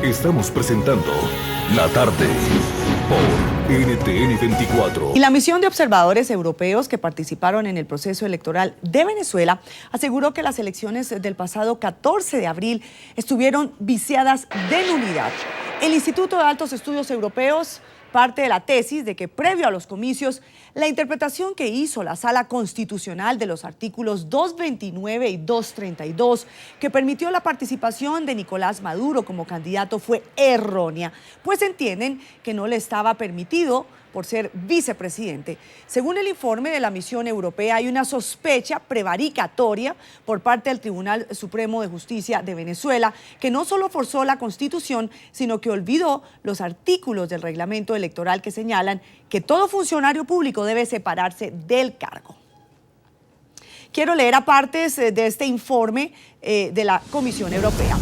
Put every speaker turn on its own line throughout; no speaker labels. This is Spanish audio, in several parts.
Estamos presentando La Tarde por NTN 24.
Y la misión de observadores europeos que participaron en el proceso electoral de Venezuela aseguró que las elecciones del pasado 14 de abril estuvieron viciadas de nulidad. El Instituto de Altos Estudios Europeos parte de la tesis de que previo a los comicios, la interpretación que hizo la Sala Constitucional de los artículos 229 y 232, que permitió la participación de Nicolás Maduro como candidato, fue errónea, pues entienden que no le estaba permitido por ser vicepresidente. Según el informe de la misión europea, hay una sospecha prevaricatoria por parte del Tribunal Supremo de Justicia de Venezuela, que no solo forzó la Constitución, sino que olvidó los artículos del reglamento electoral que señalan que todo funcionario público debe separarse del cargo. Quiero leer apartes de este informe de la Comisión Europea.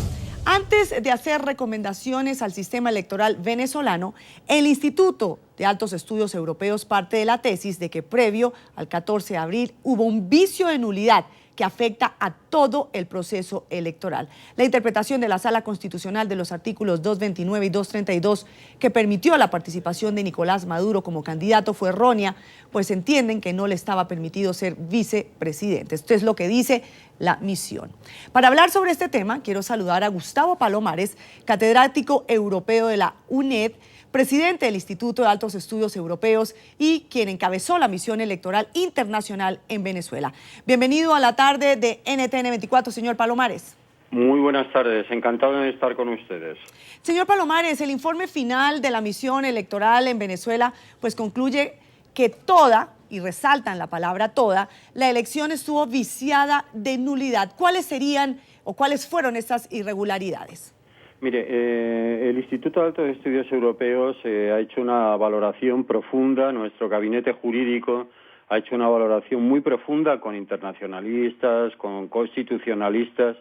Antes de hacer recomendaciones al sistema electoral venezolano, el Instituto de Altos Estudios Europeos parte de la tesis de que previo al 14 de abril hubo un vicio de nulidad que afecta a todo el proceso electoral. La interpretación de la Sala Constitucional de los artículos 229 y 232 que permitió la participación de Nicolás Maduro como candidato fue errónea, pues entienden que no le estaba permitido ser vicepresidente. Esto es lo que dice la misión. Para hablar sobre este tema, quiero saludar a Gustavo Palomares, catedrático europeo de la UNED, presidente del Instituto de Altos Estudios Europeos y quien encabezó la misión electoral internacional en Venezuela. Bienvenido a la tarde de NTN 24, señor Palomares.
Muy buenas tardes, encantado de estar con ustedes.
Señor Palomares, el informe final de la misión electoral en Venezuela pues concluye que toda, y resaltan la palabra toda, la elección estuvo viciada de nulidad. ¿Cuáles serían o cuáles fueron estas irregularidades?
Mire, el Instituto de Altos Estudios Europeos ha hecho una valoración profunda, nuestro gabinete jurídico ha hecho una valoración muy profunda con internacionalistas, con constitucionalistas,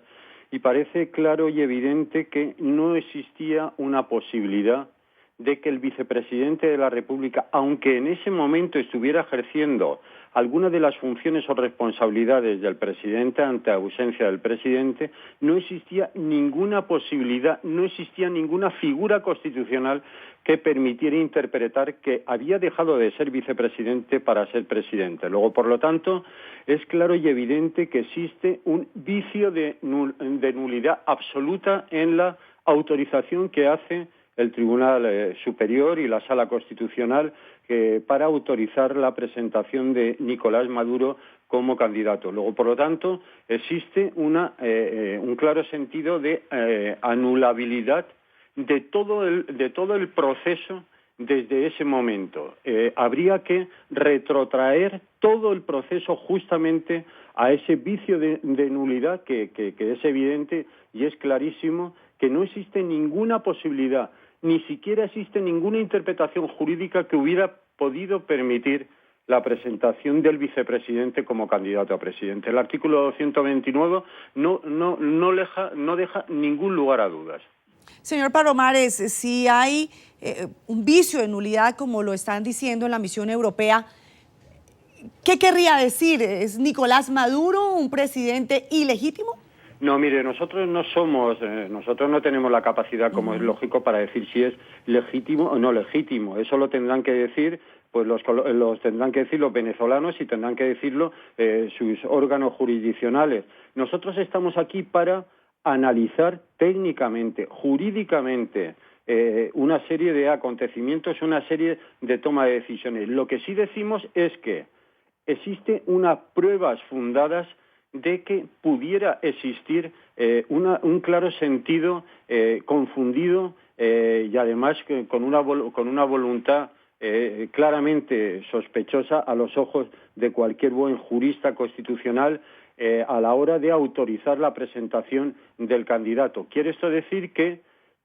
y parece claro y evidente que no existía una posibilidad de que el vicepresidente de la República, aunque en ese momento estuviera ejerciendo alguna de las funciones o responsabilidades del presidente ante ausencia del presidente, no existía ninguna posibilidad, no existía ninguna figura constitucional que permitiera interpretar que había dejado de ser vicepresidente para ser presidente. Luego, por lo tanto, es claro y evidente que existe un vicio de nulidad absoluta en la autorización que hace el Tribunal Superior y la Sala Constitucional para autorizar la presentación de Nicolás Maduro como candidato. Luego, por lo tanto, existe un claro sentido de anulabilidad de todo el proceso desde ese momento. Habría que retrotraer todo el proceso justamente a ese vicio de nulidad que es evidente y es clarísimo que no existe ninguna posibilidad, ni siquiera existe ninguna interpretación jurídica que hubiera podido permitir la presentación del vicepresidente como candidato a presidente. El artículo 229 no deja ningún lugar a dudas.
Señor Palomares, si hay un vicio de nulidad, como lo están diciendo en la misión europea, ¿qué querría decir? ¿Es Nicolás Maduro un presidente ilegítimo?
No, mire, nosotros no tenemos la capacidad, como es lógico, para decir si es legítimo o no legítimo. Eso lo tendrán que decir, pues los tendrán que decir los venezolanos y tendrán que decirlo sus órganos jurisdiccionales. Nosotros estamos aquí para analizar técnicamente, jurídicamente, una serie de acontecimientos, una serie de toma de decisiones. Lo que sí decimos es que existe unas pruebas fundadas de que pudiera existir un claro sentido confundido y además con una voluntad claramente sospechosa a los ojos de cualquier buen jurista constitucional a la hora de autorizar la presentación del candidato. Quiere esto decir que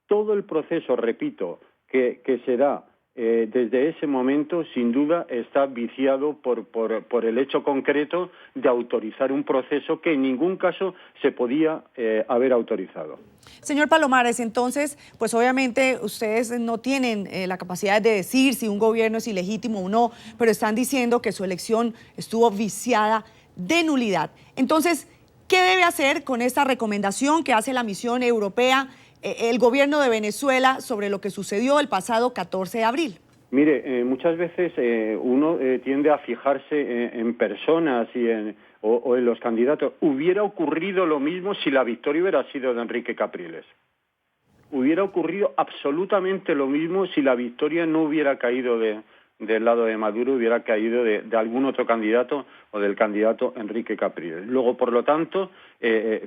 todo el proceso, repito, que se da desde ese momento, sin duda, está viciado por el hecho concreto de autorizar un proceso que en ningún caso se podía haber autorizado.
Señor Palomares, entonces, pues obviamente ustedes no tienen la capacidad de decir si un gobierno es ilegítimo o no, pero están diciendo que su elección estuvo viciada de nulidad. Entonces, ¿qué debe hacer con esta recomendación que hace la misión europea el gobierno de Venezuela sobre lo que sucedió el pasado 14 de abril?
Mire, muchas veces uno tiende a fijarse en personas o en los candidatos. Hubiera ocurrido lo mismo si la victoria hubiera sido de Enrique Capriles. Hubiera ocurrido absolutamente lo mismo si la victoria no hubiera caído del lado de Maduro, hubiera caído de algún otro candidato o del candidato Enrique Capriles. Luego, por lo tanto,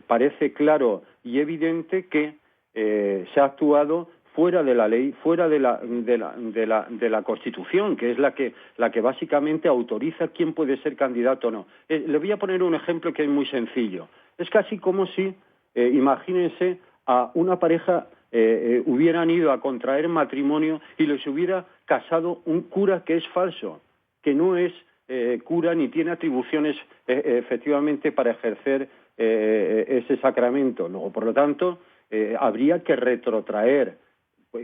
parece claro y evidente que se ha actuado fuera de la ley, fuera de la Constitución, que es la que básicamente autoriza quién puede ser candidato o no. Le voy a poner un ejemplo que es muy sencillo. Es casi como si, imagínense, a una pareja hubieran ido a contraer matrimonio y les hubiera casado un cura que es falso, que no es cura ni tiene atribuciones efectivamente para ejercer ese sacramento. Luego, por lo tanto, habría que retrotraer.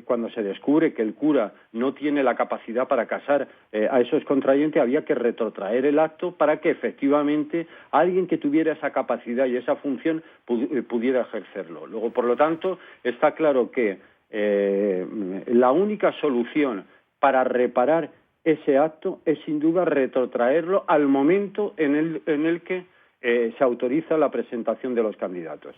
Cuando se descubre que el cura no tiene la capacidad para casar a esos contrayentes, había que retrotraer el acto para que efectivamente alguien que tuviera esa capacidad y esa función pudiera ejercerlo. Luego, por lo tanto, está claro que la única solución para reparar ese acto es sin duda retrotraerlo al momento en el que se autoriza la presentación de los candidatos.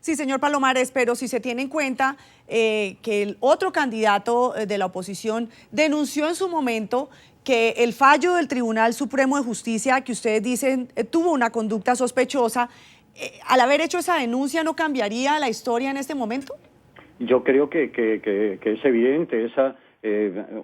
Sí, señor Palomares, pero si se tiene en cuenta que el otro candidato de la oposición denunció en su momento que el fallo del Tribunal Supremo de Justicia, que ustedes dicen tuvo una conducta sospechosa, al haber hecho esa denuncia, ¿no cambiaría la historia en este momento?
Yo creo que es evidente,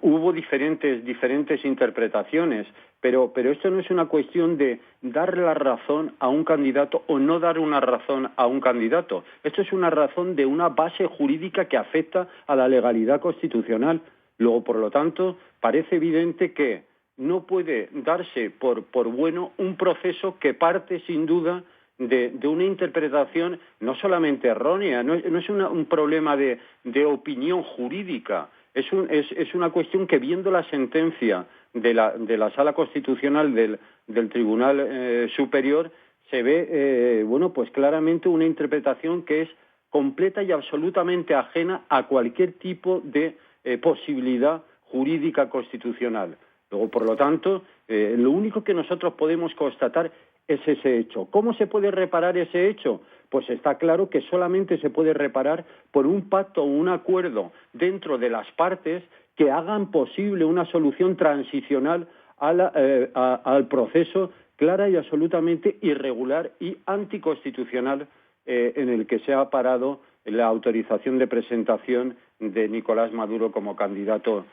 hubo diferentes interpretaciones, pero esto no es una cuestión de dar la razón a un candidato o no dar una razón a un candidato. Esto es una razón de una base jurídica que afecta a la legalidad constitucional. Luego, por lo tanto, parece evidente que no puede darse por bueno un proceso que parte sin duda de una interpretación no solamente errónea, no es un problema de opinión jurídica, es una cuestión que, viendo la sentencia de la Sala Constitucional del Tribunal Superior, se ve pues claramente una interpretación que es completa y absolutamente ajena a cualquier tipo de posibilidad jurídica constitucional. Luego, por lo tanto, lo único que nosotros podemos constatar es ese hecho. ¿Cómo se puede reparar ese hecho? Pues está claro que solamente se puede reparar por un pacto o un acuerdo dentro de las partes que hagan posible una solución transicional al proceso clara y absolutamente irregular y anticonstitucional en el que se ha parado la autorización de presentación de Nicolás Maduro como candidato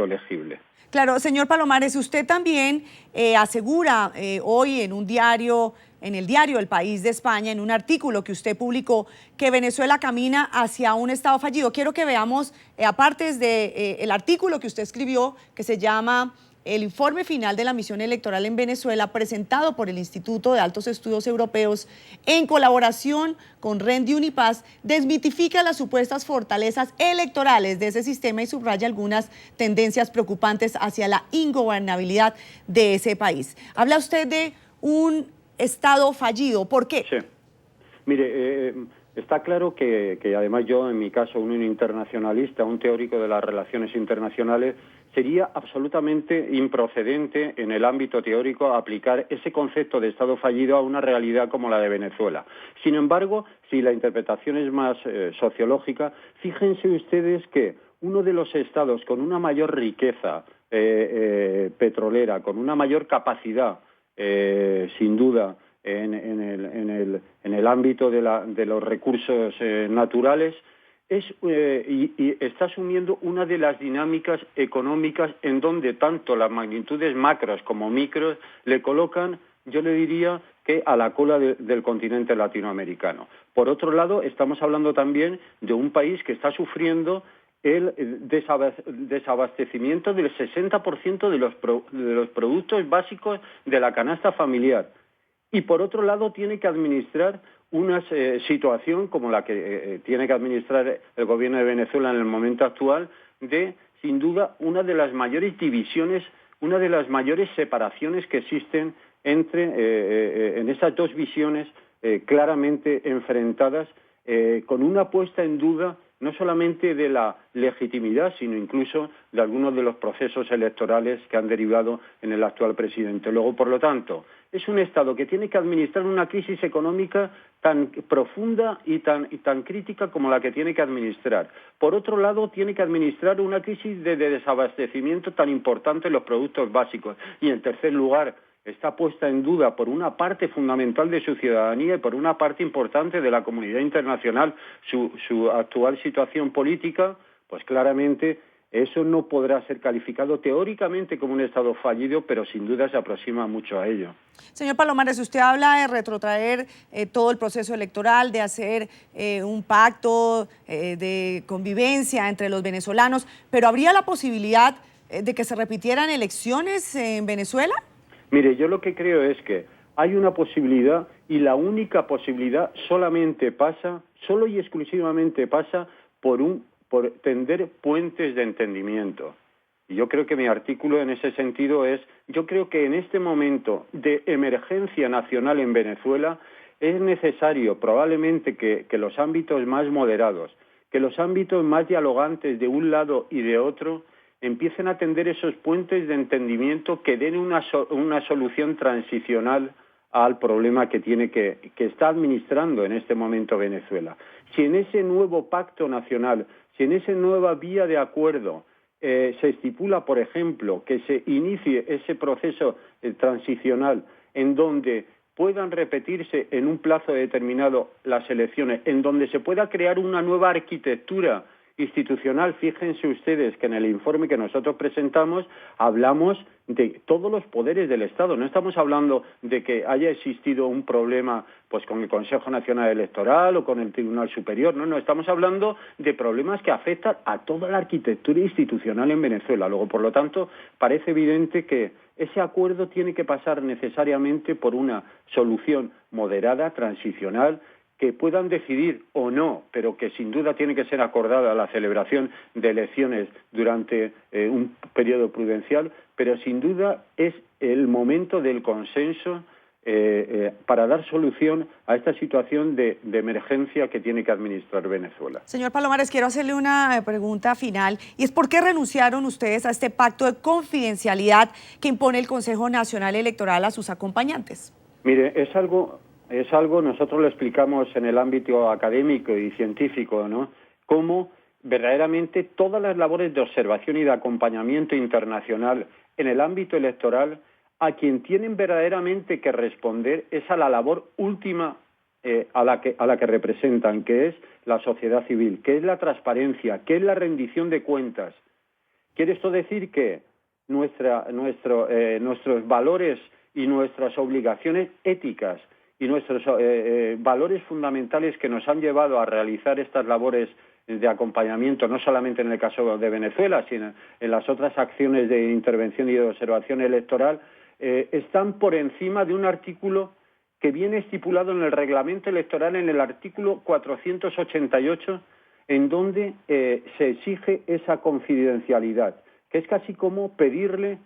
elegible.
Claro, señor Palomares, usted también asegura hoy en el diario El País de España, en un artículo que usted publicó, que Venezuela camina hacia un Estado fallido. Quiero que veamos, aparte del artículo que usted escribió, que se llama El informe final de la misión electoral en Venezuela, presentado por el Instituto de Altos Estudios Europeos en colaboración con RENDI Unipaz, desmitifica las supuestas fortalezas electorales de ese sistema y subraya algunas tendencias preocupantes hacia la ingobernabilidad de ese país. Habla usted de un Estado fallido. ¿Por qué?
Sí. Mire, está claro que además yo, en mi caso, un internacionalista, un teórico de las relaciones internacionales, sería absolutamente improcedente en el ámbito teórico aplicar ese concepto de Estado fallido a una realidad como la de Venezuela. Sin embargo, si la interpretación es más sociológica, fíjense ustedes que uno de los estados con una mayor riqueza petrolera, con una mayor capacidad, sin duda, en el ámbito de los recursos naturales, y está asumiendo una de las dinámicas económicas en donde tanto las magnitudes macros como micros le colocan, yo le diría, que a la cola del continente latinoamericano. Por otro lado, estamos hablando también de un país que está sufriendo el desabastecimiento del 60% de los productos básicos de la canasta familiar. Y por otro lado tiene que administrar una situación como la que tiene que administrar el gobierno de Venezuela en el momento actual, de, sin duda, una de las mayores divisiones, una de las mayores separaciones que existen en esas dos visiones claramente enfrentadas con una puesta en duda no solamente de la legitimidad, sino incluso de algunos de los procesos electorales que han derivado en el actual presidente. Luego, por lo tanto, es un Estado que tiene que administrar una crisis económica tan profunda y tan crítica como la que tiene que administrar. Por otro lado, tiene que administrar una crisis de desabastecimiento tan importante en los productos básicos. Y, en tercer lugar, está puesta en duda por una parte fundamental de su ciudadanía y por una parte importante de la comunidad internacional su actual situación política, pues claramente eso no podrá ser calificado teóricamente como un Estado fallido, pero sin duda se aproxima mucho a ello.
Señor Palomares, usted habla de retrotraer todo el proceso electoral, de hacer un pacto de convivencia entre los venezolanos, pero ¿habría la posibilidad de que se repitieran elecciones en Venezuela?
Mire, yo lo que creo es que hay una posibilidad y la única posibilidad solamente pasa, solo y exclusivamente pasa por tender puentes de entendimiento. Y yo creo que mi artículo en ese sentido es, yo creo que en este momento de emergencia nacional en Venezuela es necesario probablemente que los ámbitos más moderados, que los ámbitos más dialogantes de un lado y de otro, empiecen a tender esos puentes de entendimiento que den una solución transicional al problema que está administrando en este momento Venezuela. Si en ese nuevo pacto nacional, si en esa nueva vía de acuerdo se estipula, por ejemplo, que se inicie ese proceso transicional en donde puedan repetirse en un plazo determinado las elecciones, en donde se pueda crear una nueva arquitectura institucional, fíjense ustedes que en el informe que nosotros presentamos hablamos de todos los poderes del Estado. No estamos hablando de que haya existido un problema pues con el Consejo Nacional Electoral o con el Tribunal Superior. No, estamos hablando de problemas que afectan a toda la arquitectura institucional en Venezuela. Luego, por lo tanto, parece evidente que ese acuerdo tiene que pasar necesariamente por una solución moderada, transicional, que puedan decidir o no, pero que sin duda tiene que ser acordada la celebración de elecciones durante un periodo prudencial, pero sin duda es el momento del consenso para dar solución a esta situación de emergencia que tiene que administrar Venezuela.
Señor Palomares, quiero hacerle una pregunta final, y es ¿por qué renunciaron ustedes a este pacto de confidencialidad que impone el Consejo Nacional Electoral a sus acompañantes?
Mire, es algo, nosotros lo explicamos en el ámbito académico y científico, ¿no? Cómo verdaderamente todas las labores de observación y de acompañamiento internacional en el ámbito electoral, a quien tienen verdaderamente que responder es a la labor última a la que representan, que es la sociedad civil, que es la transparencia, que es la rendición de cuentas. ¿Quiere esto decir que nuestros valores y nuestras obligaciones éticas y nuestros valores fundamentales que nos han llevado a realizar estas labores de acompañamiento, no solamente en el caso de Venezuela, sino en las otras acciones de intervención y de observación electoral, están por encima de un artículo que viene estipulado en el reglamento electoral, en el artículo 488, en donde se exige esa confidencialidad, que es casi como pedirle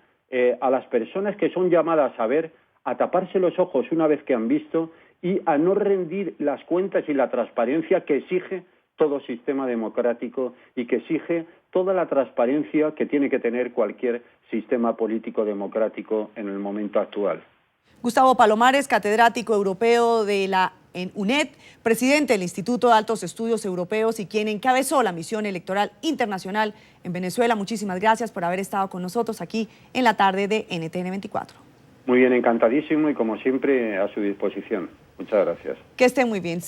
a las personas que son llamadas a ver, a taparse los ojos una vez que han visto y a no rendir las cuentas y la transparencia que exige todo sistema democrático y que exige toda la transparencia que tiene que tener cualquier sistema político democrático en el momento actual.
Gustavo Palomares, catedrático europeo de la UNED, presidente del Instituto de Altos Estudios Europeos y quien encabezó la misión electoral internacional en Venezuela. Muchísimas gracias por haber estado con nosotros aquí en la tarde de NTN 24.
Muy bien, encantadísimo y como siempre a su disposición. Muchas gracias.
Que esté muy bien.